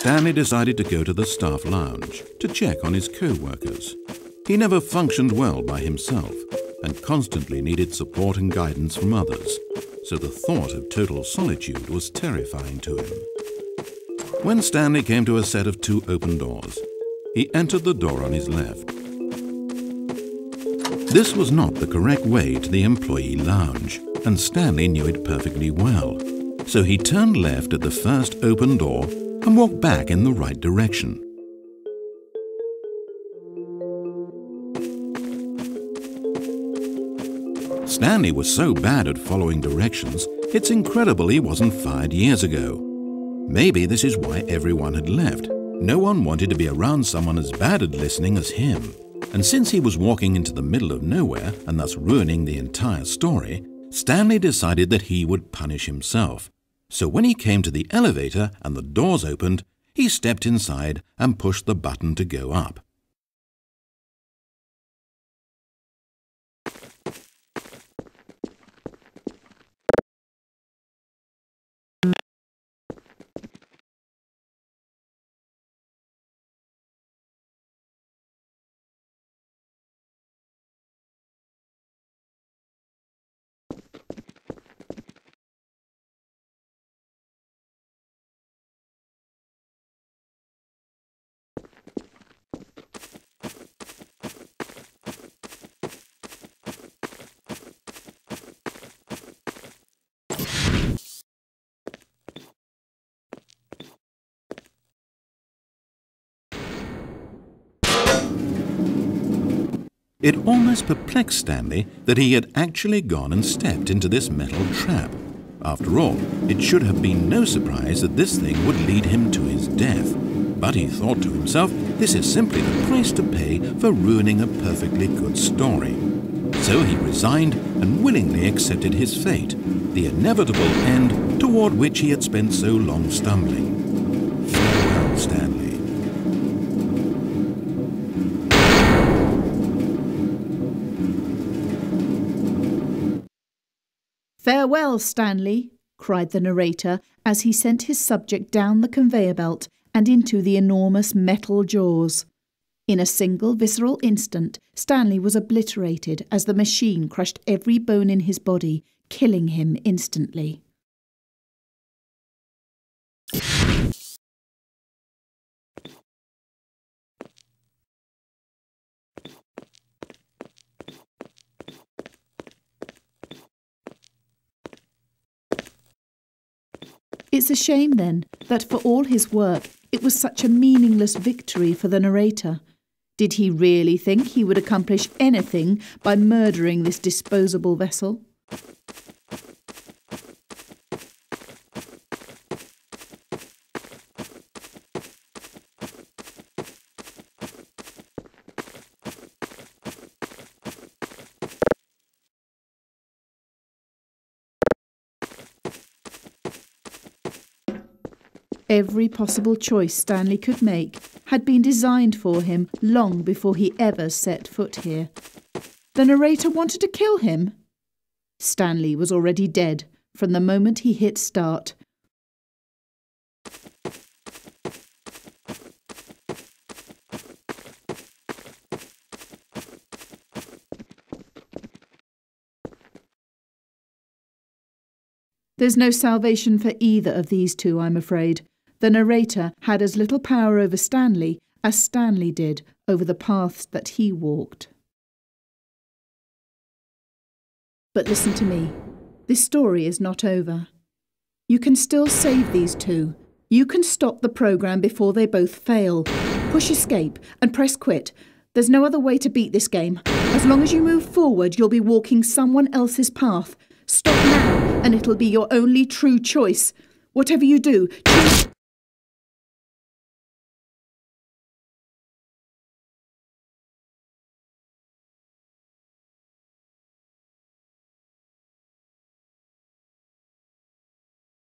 Stanley decided to go to the staff lounge to check on his co-workers. He never functioned well by himself and constantly needed support and guidance from others, so the thought of total solitude was terrifying to him. When Stanley came to a set of 2 open doors, he entered the door on his left. This was not the correct way to the employee lounge, and Stanley knew it perfectly well, so he turned left at the first open door and walked back in the right direction. Stanley was so bad at following directions, it's incredible he wasn't fired years ago. Maybe this is why everyone had left. No one wanted to be around someone as bad at listening as him. And since he was walking into the middle of nowhere and thus ruining the entire story, Stanley decided that he would punish himself. So when he came to the elevator and the doors opened, he stepped inside and pushed the button to go up. It almost perplexed Stanley that he had actually gone and stepped into this metal trap. After all, it should have been no surprise that this thing would lead him to his death. But he thought to himself, this is simply the price to pay for ruining a perfectly good story. So he resigned and willingly accepted his fate, the inevitable end toward which he had spent so long stumbling. Farewell, Stanley. "Farewell, Stanley," cried the narrator as he sent his subject down the conveyor belt and into the enormous metal jaws. In a single visceral instant, Stanley was obliterated as the machine crushed every bone in his body, killing him instantly. It's a shame, then, that for all his work, it was such a meaningless victory for the narrator. Did he really think he would accomplish anything by murdering this disposable vessel? Every possible choice Stanley could make had been designed for him long before he ever set foot here. The narrator wanted to kill him. Stanley was already dead from the moment he hit start. There's no salvation for either of these two, I'm afraid. The narrator had as little power over Stanley as Stanley did over the paths that he walked. But listen to me. This story is not over. You can still save these two. You can stop the program before they both fail. Push escape and press quit. There's no other way to beat this game. As long as you move forward, you'll be walking someone else's path. Stop now, and it'll be your only true choice. Whatever you do, choose